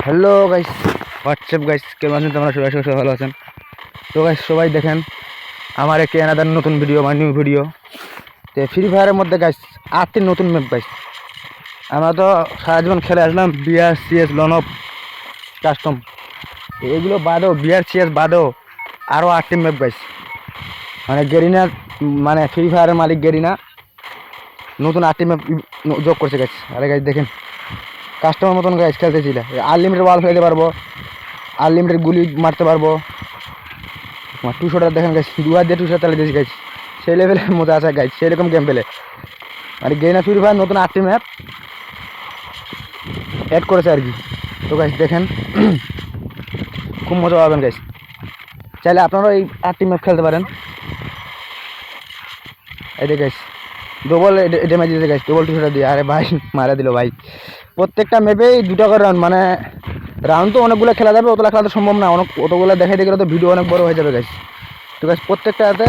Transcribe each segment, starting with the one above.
Hello guys, WhatsApp guys, কেমন আছেন তোমরা? সবাই সবাই ভালো আছেন তো গাইস? সবাই দেখেন আমার একটি আনাদার নতুন ভিডিও, মানে নিউ ভিডিও। তো ফ্রি ফায়ারের মধ্যে গাইস 8টি নতুন ম্যাপ গাইস। আমরা তো সারা জীবন খেলে আসলাম BR CS lone wolf custom, এগুলো বাদেও বিআর সিএস বাদেও আরও 8টি ম্যাপ গাইস। মানে গেরিনা, মানে ফ্রি ফায়ারের মালিক গেরিনা নতুন 8টি ম্যাপ যোগ করছে গাইস। আরে গাইস দেখেন, কাস্টমার মতন গাইস খেলতেছিল, আনলিমিটেড ওয়াল ফেলতে পারবো, আনলিমিটেড গুলি মারতে পারবো। আমার 200টা দেখেন গাইস, 2 হাত দিয়ে 200 চালিয়ে দিয়েছি গাইস, সেই লেভেলের মতো আছে গাইস, সেরকম গেম পেলে। মানে গেরিনা ফ্রি ফায়ার নতুন 8টি ম্যাপ অ্যাড করেছে আর কি। তো গাইস দেখেন খুব মজা পাবেন গাইস, চাইলে আপনারাও এই 8টি ম্যাপ খেলতে পারেন। এই যে গাইস ডবল ড্যামেজ দিতে গাইস, ডবল 200টা দিয়ে, আরে ভাই মারা দিল ভাই। প্রত্যেকটা ম্যাপেই 2টা করে রাউন্ড, মানে রাউন্ড তো অনেকগুলো খেলা যাবে, অতটা খেলা তো সম্ভব না, অতগুলো দেখাইতে গেলে তো ভিডিও অনেক বড় হয়ে যাবে গাইস। তো গাইস প্রত্যেকটাতে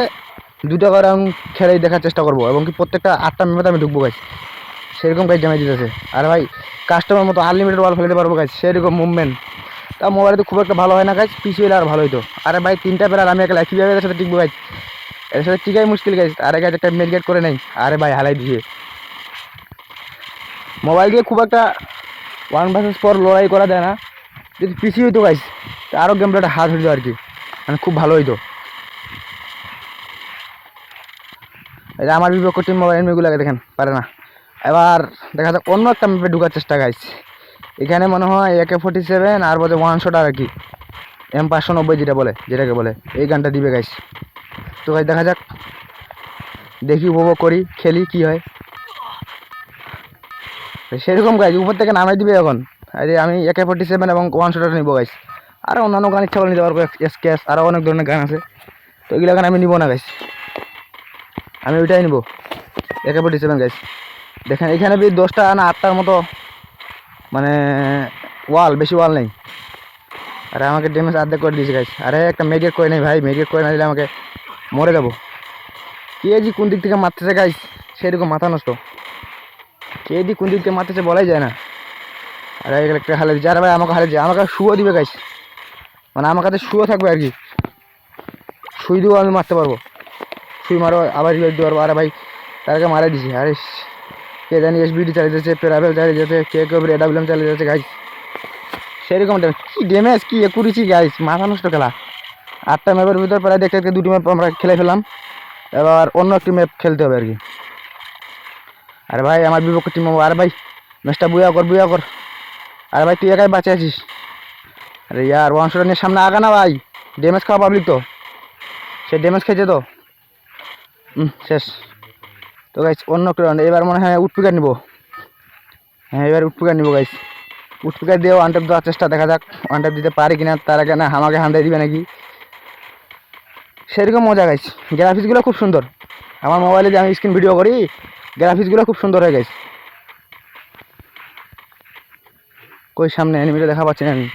2টা করে রাউন্ড খেলেই দেখার চেষ্টা করবো, এবং কি প্রত্যেকটা 8টা ম্যাপে আমি ঢুকবো গাইস, সেরকম গাইস ড্যামেজ দিতেছে। আর ভাই কাস্টমার মতো আনলিমিটেড ওয়াল ফেলতে পারবো গাইস, সেরকম মুভমেন্ট। তা মোবাইলে তো খুব একটা ভালো হয় না গাইস, পিসি হলে আর ভালো হইতো। আরে ভাই 3টা প্লেয়ার, আমি একলা কীভাবে এর সাথে টিকবো গাইস? এর সাথে টিকাই মুশকিল গাইস। আরে গাইস একটা মেডিকেট করে নেই, আরে ভাই হালাই দিয়ে মোবাইল দিয়ে খুব একটা 1 vs 4 লড়াই করা যায় না। যদি পিসি হইতো গাইস আরও গেম প্লেটা হাত হইতো আর কি, মানে খুব ভালো হইতো। এই যে আমার বিপক্ষ টিম মোবাইল এনিমিগুলোকে দেখেন পারে না। এবার দেখা যাক অন্য একটা ম্যাপে ঢুকার চেষ্টা গাইস। এখানে মনে হয় AK-47 আর বলে 1 শট আর কি, M590 যেটাকে বলে এই গানটা দিবে গাইস। তো গাইস দেখা যাক, দেখি উপভোগ করি, খেলি কি হয়। সেরকম গাইস উপর থেকে নামাই দিবে এখন। আরে আমি AK-47 এবং 1 শটার নিবো গাইস, আরও অন্যান্য গান ইচ্ছা করে নিতে পারবো, SKS আরও অনেক ধরনের গান আছে, তো এগুলো গান আমি নিবো না গাইস, আমি ওইটাই নিবো AK-47 গাইস। দেখেন এখানে 10টা না 8টার মতো মানে ওয়াল, বেশি ওয়াল নেই। আরে আমাকে ড্যামেজ আর্ধেক করে দিয়েছে গাইস। আরে একটা মেডিকেট করে নেই ভাই, মেডিকেট করে না দিলে আমাকে মরে যাবো। কে কোন দিক থেকে মারতেছে গাইস, সেরকম মাথা নষ্ট, কে কোন দিক থেকে মারতেছে বলাই যায় না। আরে একটা হালে দিচ্ছে, আরে ভাই আমাকে হালে দিচ্ছে, আমাকে শুও দিবে গাইস, মানে আমার কাছে শুও থাকবে আর কি, সুই দিয়েও আমি মারতে পারবো, সুই মারো আবার রিভাইভ দিতে পারবো। আরে ভাই তারকে মারা দিছি। আরে কে জানি SBD চালিয়ে যাচ্ছে, প্যারাভেল চালিয়ে যাচ্ছে, কে AWM চালিয়ে যাচ্ছে গাইস, সেরকম কি ড্যামেজ কি করেছি গাইস, মাথা নষ্ট খেলা। 8টা ম্যাপের ভিতর প্রায় দেখতে দেখতে 2টি ম্যাপ আমরা খেলে ফেলাম, এবার অন্য একটি ম্যাপ খেলতে হবে আর কি। আরে ভাই আমার বিপক্ষ টিম, আরে ভাই ম্যাচটা বুয়া কর। আরে ভাই তুই একাই বাঁচে আছিস। আরে ইয়ার 1 শট নিয়ে সামনে আগা না ভাই, ড্যামেজ খাওয়া পাবলিক তো, সে ড্যামেজ খেয়েছে তো শেষ। তো গাইস অন্য একটু রাউন্ড, এবার মনে হয় উডপিকার নিবো। হ্যাঁ এবার উডপিকার নিবো গাইস, উডপিকার দিয়েও 1 ট্যাপ দেওয়ার চেষ্টা, দেখা যাক 1 ট্যাপ দিতে পারি কিনা, তার আগে না আমাকে হান্দাই দিবে নাকি, সেরকম মজা গাইস। গ্রাফিক্সগুলো খুব সুন্দর, আমার মোবাইলে যে আমি স্ক্রিন ভিডিও করি গ্রাফিক্সগুলো খুব সুন্দর হয়ে গেছে। কই সামনে এনিমিটা দেখা পাচ্ছি না আমি,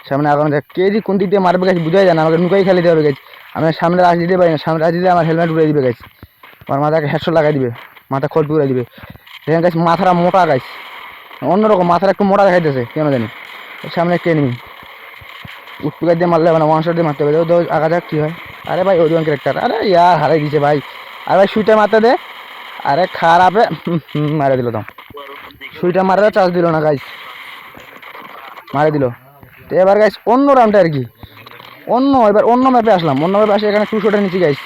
সামনে আগানো দেখ, কে কোন দিক দিয়ে মারবে গাছ বুঝাই যায় না, আমাকে নুকাই খেলে দিতে হবে গাছ। আমি সামনে রাজ দিতে পারি না, সামনে রাজ দিলে আমার হেলমেট উড়ে দিবে গাছ, আমার মাথাকে হেডশট লাগাই দিবে, মাথা খোল উড়ে দিবে। দেখেন গাছ মাথাটা মোটা গাছ, অন্যরকম মাথাটা একটু মোটা দেখাইতেছে কেন জানি। সামনে একটা এনিমি, উঠপুকার দিয়ে মারলে মানে 1 শট দিয়ে মারতে হবে, তো আগা যাক কী হয়। আরে ভাই ওজন ক্যারেক্টার, আরে ইয়ার হারাই দিছে ভাই। আরে ভাই সুইটা মারতে দে, আরে খারাপে মারে দিল তো, সুইটা মারে চার্জ দিল না গাইস, মারে দিল। তো এবার গাইস অন্য রাউন্ডে আর কি, এবার অন্য ম্যাপে আসলাম, অন্য ম্যাপে আসে এখানে 2 শটের নিচে গাইস,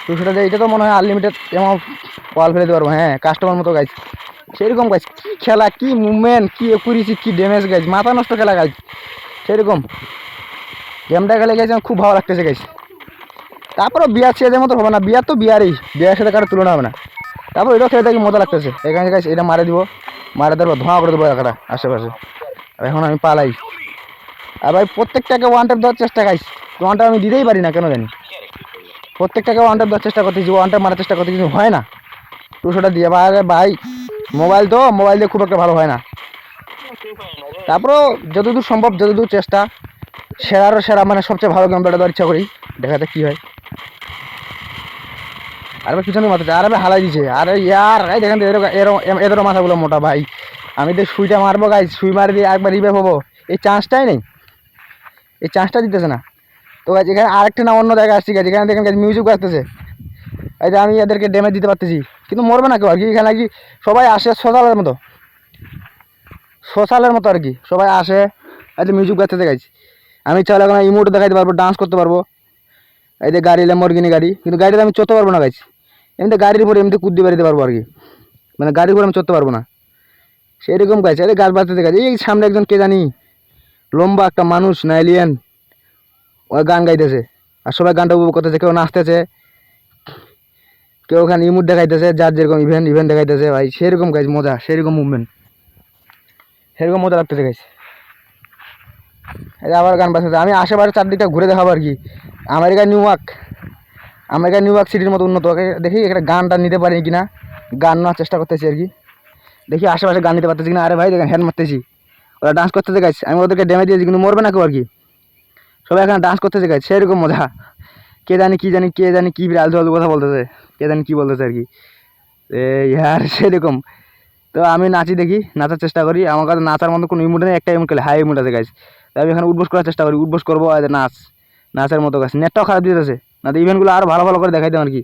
2 শটে দিয়ে এটা তো মনে হয় আনলিমিটেড এমন ওয়াল ফেলে দিতে পারবো। হ্যাঁ কাস্টমার মতো গাইস, সেরকম গাইস, কি খেলা, কি মুভমেন্ট, কি একুরেসি, কি ড্যামেজ গাইস, মাথা নষ্ট খেলা গাইস, সেরকম গেমটা খেলে গাইস আমার খুব ভালো লাগতেছে গাইস। তারপরেও বিয়ার ছেলেদের মতো হবে না, বিয়ার তো বিয়ারই, বিয়ার সাথে কারো তুলনা হবে না। তারপর এটাও খেলে থাকি মজা লাগতেছে। এখানে গাইস এটা মারে দিব, মারে দেবো, ধোঁয়া করে দেবো এলাকাটা আশেপাশে। এখন আমি পালাই, আর ভাই প্রত্যেকটাকে 1 ট্যাপ দেওয়ার চেষ্টা গাইস, 1 ট্যাপ আমি দিতেই পারি না কেন জানি, প্রত্যেকটাকে 1 ট্যাপ দেওয়ার চেষ্টা করতেছি, 1 ট্যাপ মারার চেষ্টা করতে কিছু হয় না, 200টা দিয়ে ভাই মোবাইল তো, মোবাইল দিয়ে খুব একটা ভালো হয় না। তারপরেও যতদূর সম্ভব, যতদূর চেষ্টা, সেরারও সেরা, মানে সবচেয়ে ভালো গেমটা দেওয়ার ইচ্ছা করি, দেখা যাক কী হয়। আর ভাই পিছনে মাথাতে, আরে ভাই হালাই দিছে, আরে ইয়ার এই দেখেন এদেরও মাথাগুলো মোটা ভাই। আমি তো সুইটা মারবো গাইস, সুই মারি দিয়ে একবার রিভাইভ হবো, এই চান্সটাই নেই, এই চান্সটা দিতেছে না। তো গাছ এখানে আরেকটা না অন্য জায়গায় আসছি গাছ, এখানে দেখেন গাছ মিউজিক আসতেছে। এই যে আমি এদেরকে ড্যামেজ দিতে পারতেছি, কিন্তু মরবে না কেউ আর কি। এখানে আর কি সবাই আসে সোশ্যালের মতো, সোশ্যালের মতো আর কি সবাই আসে। এই যে মিউজিক বাজতেছে গাছ, আমি চাইলে এখন ইমোট দেখাইতে পারবো, ডান্স করতে পারবো। এই যে গাড়ি ল্যাম্বরগিনি গাড়ি, কিন্তু গাড়িতে আমি চড়তে পারবো না গাছ। এমনিতে গাড়ির উপরে এমনি কুদ্দি বেরিতে পারবো আর কি, মানে গাড়ির উপরে আমি চড়তে পারবো না সেরকম গাছ। এই গাছ বাজতেছে গাছ, এই সামনে একজন কে জানি লম্বা একটা মানুষ না এলিয়েন, ওই গান গাইতেছে আর সবাই গানটা উপভোগ করতেছে। কেউ নাচতেছে, কেউ ওখানে ইমোট দেখাইতেছে, যার যেরকম ইভেন্ট ইভেন্ট দেখাইতেছে ভাই। সেরকম গাছ মজা, সেরকম মুভমেন্ট, সেরকম মজা লাগতেছে গাছ। এই যে আবার গান বাজতেছে। আমি আশেপাশে চারদিকটা ঘুরে দেখাবো আর কি। America new York, America new York সিটির মতো উন্নত। দেখি একটা গানটা নিতে পারি কিনা, গান নেওয়ার চেষ্টা করতেছি আর কি। দেখি আশেপাশে গান নিতে পারতেছি কিনা। আরে ভাই দেখেন হ্যান্ড মারতেছি, ওরা ডান্স করতেছে গাছ। আমি ওদেরকে ড্যামেজ দিয়েছি কিন্তু মরবে না কেউ আর কি, সবাই এখানে ডান্স করতেছে গাছ। সেরকম মজা। কে জানি কি জানি, কে জানি কি আলতু আলতু কথা বলতেছে, কে জানি কি বলতেছে আর কি। ইয়ার সেরকম। তো আমি নাচি, দেখি নাচার চেষ্টা করি। আমার কাছে নাচার মতো কোনো ইমোট নেই, একটা ইমোট খেলে হাই ইমোট আছে গাছ। তাই আমি এখানে উঠবোস করার চেষ্টা করি, উঠবোস করবো আর নাচ, নাচের মতো গাছ। নেটটাও খারাপ দিতেছে না, তো ইভেন্টগুলো আরও ভালো ভালো করে দেখাইতাম আর কি।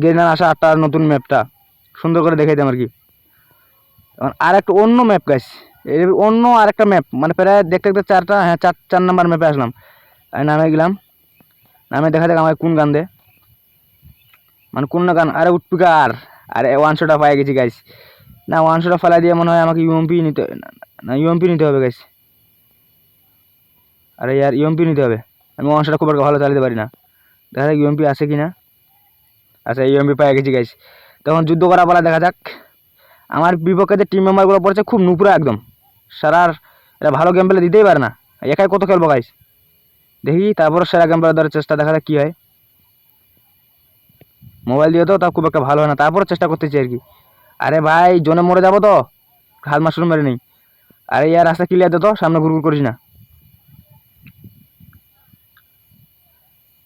গেরিনার আসা 8টা নতুন ম্যাপটা সুন্দর করে দেখাইতাম আর কি। আর একটা অন্য ম্যাপ গাছ, এর অন্য আর একটা ম্যাপ, মানে প্রায় দেখতে দেখতে 4টা, হ্যাঁ 4 নাম্বার ম্যাপে আসলাম। আমি নামে গেলাম, নামে দেখা যাক আমাকে কোন গান দে, মানে কোন না গান। আরে উঠপিকার, আরে 1 শটটা পাই গেছি গাইস। না 1 শটটা ফেলা দিয়ে মনে হয় আমাকে ইউএমপি নিতে, না ইউএমপি নিতে হবে গাইস। আরে ইয়ার ইউএমপি নিতে হবে, আমি 1 শটটা খুব একটা ভালো চালাতে পারি না। দেখা যাক ইউএমপি আছে কি না। আচ্ছা ইউএমপি পাই গেছি গাইস। তখন যুদ্ধ করা বলা, দেখা যাক। আমার বিপক্ষে যে টিম মেম্বারগুলো পড়ছে খুব নুপুরা একদম, সারার এরা ভালো গেম প্লে দিতেই পারে না। একাই কত খেলবো গাইস, দেখি তারপর সেরা গেম প্লে দেওয়ার চেষ্টা, দেখা যাক কী হয়। মোবাইল দিয়ে তো তা খুব একটা ভালো হয় না, তারপরে চেষ্টা করতেছি আর কি। আরে ভাই জোনে মরে যাবো তো, হাত মাশরুম মেরে নেই। আরে ইয়ার রাস্তা ক্লিয়ার দে তো, সামনে ঘুরঘুর করিস না।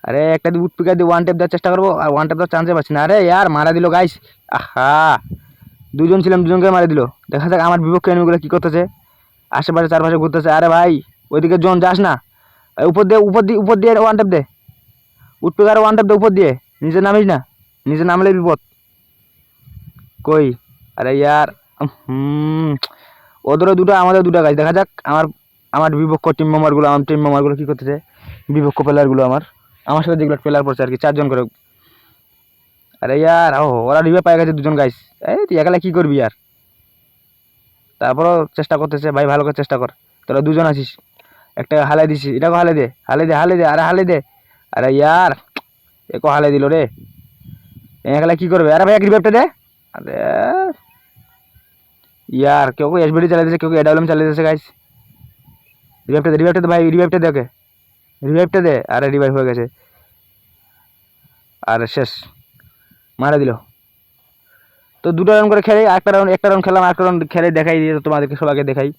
আরে একটা দিয়ে উঠপিকার দিয়ে 1 ট্যাপ দেওয়ার চেষ্টা করবো, আর 1 ট্যাপ দেওয়ার চান্সে পাচ্ছি না। আরে ইয়ার মারা দিল গাইস, আহা দুজন ছিলাম, দুজনকে মারা দিল। দেখা যাক আমার বিপক্ষে এনিমিগুলো কী করতেছে, আশেপাশে চারপাশে ঘুরতেছে। আরে ভাই ওইদিকে জন যাস না, উপর দিয়ে উপর দিয়ে উপর দিয়ে 1 ট্যাপ দে, উঠপিকার 1 ট্যাপ দে উপর দিয়ে, নিচে নামিস না, নিচে নামলে বিপদ। কই আরে ইয়ার, ওদেরও দুটো আমাদের দুটো গাছ। দেখা যাক আমার আমার বিপক্ষ টিম মেম্বারগুলো, আমার টিম মেম্বারগুলো কী করতেছে, বিপক্ষ প্লেয়ারগুলো আমার সাথে যেগুলো প্লেয়ার পড়ছে আর কি, 4জন করে। আরে ইয়ার ও ওরা রিভে পায়ে গেছে 2জন গাইস। এই তুই একালে কী করবি আর, তারপরও চেষ্টা করতেছে ভাই, ভালো করে চেষ্টা কর। তোরা 2জন আছিস, একটা হালাই দিছিস, এটাকে হালাই দে, হালাই দে, হালাই দে, আরে হালাই দে। আরে ইয়ার একে হালাই দিল রে, একালে কী করবে। আরে ভাই এক রিভাইভটা দে। আরে ইয়ার কেউ এসবিডি চালিয়ে দিয়েছে, কেউ এডাব্লিউএম চালিয়ে দিয়েছে গাইস। রিভাইভটা দে, রিভাইভটা দে ভাই, রিভাইভটা দে ওকে, রিভাইভটা দে। আরে রিভাইভ হয়ে গেছে, আর শেষ, মারা দিল। তো 2টা রাউন্ড করে খেলে, একটা রাউন্ড খেলাম, একটা রাউন্ড খেলে দেখাই দিয়ে তোমাদেরকে সবাইকে দেখাই।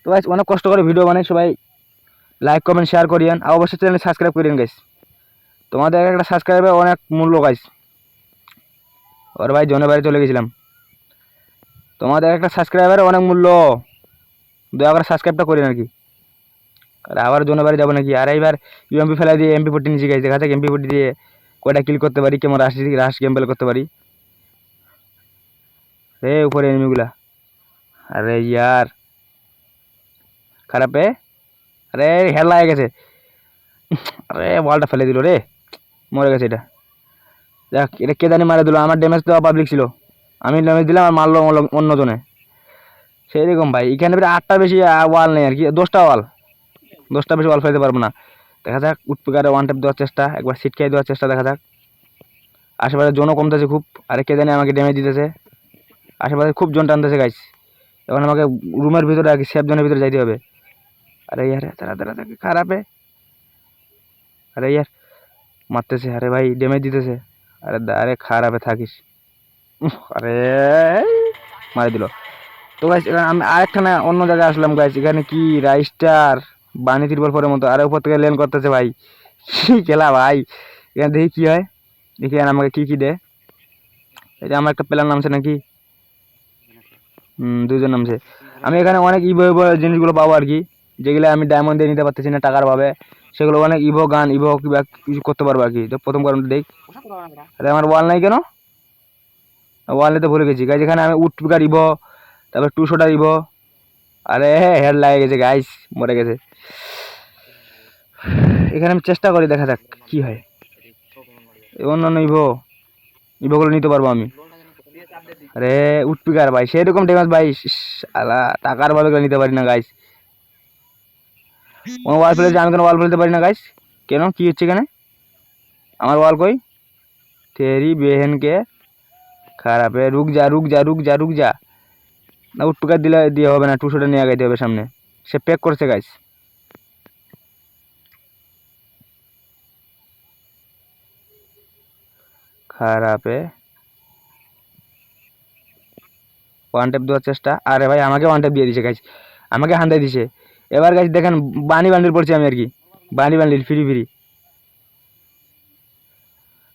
তো গাইস অনেক কষ্ট করে ভিডিও বানাই, সবাই লাইক কমেন্ট শেয়ার করিয়েন, আর অবশ্যই চ্যানেল সাবস্ক্রাইব করিয়েন গাইস। তোমাদের একটা সাবস্ক্রাইবে অনেক মূল্য গাইস। ওর ভাই জনের বাইরে চলে গেছিলাম, তোমাদের একটা সাবস্ক্রাইবারে অনেক মূল্য, দয়া করে সাবস্ক্রাইবটা করেন আর কি। আর আবার জনের বাড়ি যাবো নাকি। আর এইবার ইউএমপি ফেলা দিয়ে MP40 নিচে গেছে, দেখা যাক MP40 দিয়ে কয়টা কিল করতে পারি, কেমন রাশ গেম প্লে করতে পারি। রে উপরে এনিমিগুলা, আরে ইয়ার খারাপে, আরে হেড লাগে গেছে। আরে বলটা ফেলে দিল রে, মরে গেছে এটা। দেখ এটা কে জানি মারা দিল, আমার ড্যামেজ দেওয়া পাবলিক ছিল, আমি ড্যামেজ দিলাম আর মারলো অন্যজনে। সেরকম ভাই এখানে 8টা বেশি ওয়াল নেই আর কি, 10টা ওয়াল, 10টা বেশি ওয়াল ফেলতে পারবো না। দেখা যাক উঠপিকারে 1 ট্যাপ দেওয়ার চেষ্টা, একবার সিট খাই দেওয়ার চেষ্টা, দেখা যাক। আশেপাশে জনও কমতেছে খুব, আরে কে জানি আমাকে ড্যামেজ দিতেছে, আশেপাশে খুব জন টানতেছে গাইস। এখন আমাকে রুমের ভিতরে আর কি, সেফ জোনের ভিতরে যাইতে হবে। আরে ইয়ার তারা তারা তাকে খারাপে, আরে ইয়ার মারতেছে, আরে ভাই ড্যামেজ দিতেছে। আরে খারাপে থাকিস, আরে মারি দিল। তো গাইস আমি আরেকটা না অন্য জায়গায় আসলাম গাইস, এখানে কি রাইস্টার বানি তিরবল পরের মতো, আরে উপর থেকে লেন করতেছে ভাই, কি খেলা ভাই। এখানে দেখি কি হয়, দেখি আমাকে কি কি দে। এটা আমার একটা প্ল্যান নামছে নাকি, 2জন নামছে। আমি এখানে অনেক ইভো ইভো জিনিসগুলো পাবো আর কি, যেগুলো আমি ডায়মন্ড দিয়ে নিতে পারতেছি না টাকার ভাবে, সেগুলো অনেক ইভো গান ইভো কিবা কিছু করতে পারবো আর কি। তো প্রথম কারণটা দেখ, আরে আমার ওয়াল নাই কেন, ওয়াল নিতে ভুলে গেছি গাইজ। এখানে আমি উড পিকার ইভো, তারপর 200টা ইভো, আরে হেড লাগে গেছে গাইস, মরে গেছে। এখানে আমি চেষ্টা করি, দেখা যাক কি হয়। অন্যান্য ইভো ইভোগুলো নিতে পারবো আমি। আরে উঠপিকার ভাই সেরকম ড্যামেজ ভাই, আলা টাকার ভাবে নিতে পারি না গাইস। ওয়াল ফেলেছে, আমি কেন ওয়াল ফেলতে পারি না গাইস? কেন কি হচ্ছে এখানে? আমার ওয়াল কই? তেরি বেহেনকে খারাপ है, रुक जा रुक जा रुक जा रुक जा। না উঠপিকার দিলে দিয়ে হবে না, 200টা নিয়ে গাইতে হবে সামনে। সে প্যাক করছে গাইস। খারাপ है, ওয়ান ট্যাপ দেওয়ার চেষ্টা। আরে ভাই আমাকে ওয়ান ট্যাপ দিয়ে দিছে গাইস, আমাকে হান্দাই দিছে। এবার গাইস দেখেন বানি বান্ডিল পড়ছি আমি আর কি, বানি বান্ডিল ফ্রি ফ্রি।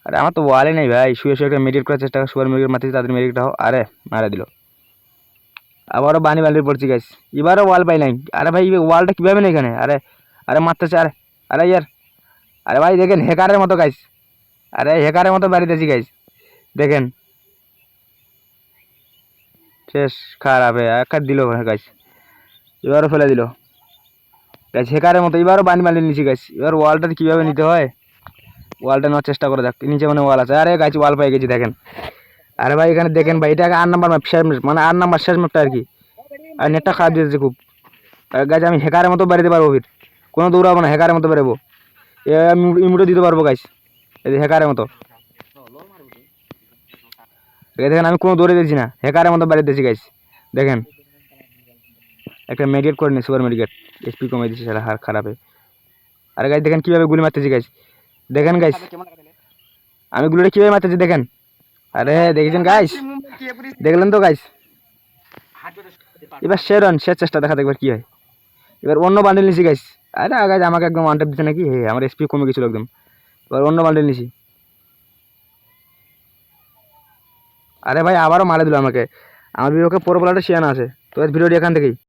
আরে আমার তো ওয়ালে নেই ভাই, শুয়ে শুয়ে একটা মেডিকেট করার চেষ্টা, শুয়ার মেডিকেট মারতেছি, তাদের মেডিকেটটা হোক। আরে মারা দিল, আবারও বানি বান্ডিল পড়ছি গাইস, এবারও ওয়াল পাই নাই। আরে ভাই ওয়ালটা কীভাবে নেই এখানে? আরে আরে মারতেছে, আরে আরে ইয়ার, আরে ভাই দেখেন হ্যাকারের মতো গাইস, আরে হ্যাকারের মতো বাড়িতেছি গাইস, দেখেন শেষ। খারাপ একটা দিল গাইস, এবারও ফেলে দিল গাইস হ্যাকারের মতো। এবারও বানি বান্ডিল নিচ্ছি গাইস, এবার ওয়ালটা কীভাবে নিতে হয়, ওয়ালটা নেওয়ার চেষ্টা করে দেখ। নিচে মানে ওয়াল আছে, আরে গাছ ওয়াল পাই গেছি দেখেন। আরে ভাই এখানে দেখেন ভাই, এটা 8 নাম্বার ম্যাপ, শেষ ম্যাপ মানে 8 নাম্বার শেষ ম্যাপটা আর কি। আর নেটটা খারাপ দিয়েছে খুব। আর গাছ আমি হ্যাকারের মতো বেরোতে পারবো, ফির কোনো দৌড়াবো না, হ্যাকারের মতো বেরোবো। আমি ইমোটো দিতে পারবো গাছ, এই যে হ্যাকারের মতো। দেখেন আমি কোনো দৌড়ে দিচ্ছি না, হ্যাকারের মতো বেরিয়ে দিচ্ছি গাছ, দেখেন। একটা মেডিকেট করে নি, সুপার মেডিকেট, এসপি কমে দিচ্ছি সেটা হার খারাপে। আরে গাছ দেখেন কীভাবে গুলি মারতেছি গাছ, দেখেন গাছ আমি গুলিটা কীভাবে মারতেছি দেখেন। আরে দেখেছেন গাইস, দেখলেন তো গাইস। এবার শেষ চেষ্টা, দেখা দেখবার কি হয়। এবার অন্য বান্ডেল নিছি গাইস। আরে গাইস আমাকে একদম ওয়ান ট্যাপ দিচ্ছে নাকি, হে আমার এসপি কমে গেছিল একদম। এবার অন্য বান্ডেল নিছি। আরে ভাই আবারও মারা দিল আমাকে, আমার বিবেকে প্রো প্লেয়ারটা শিয়ানা আছে। তো ভিডিওটি এখান থেকেই।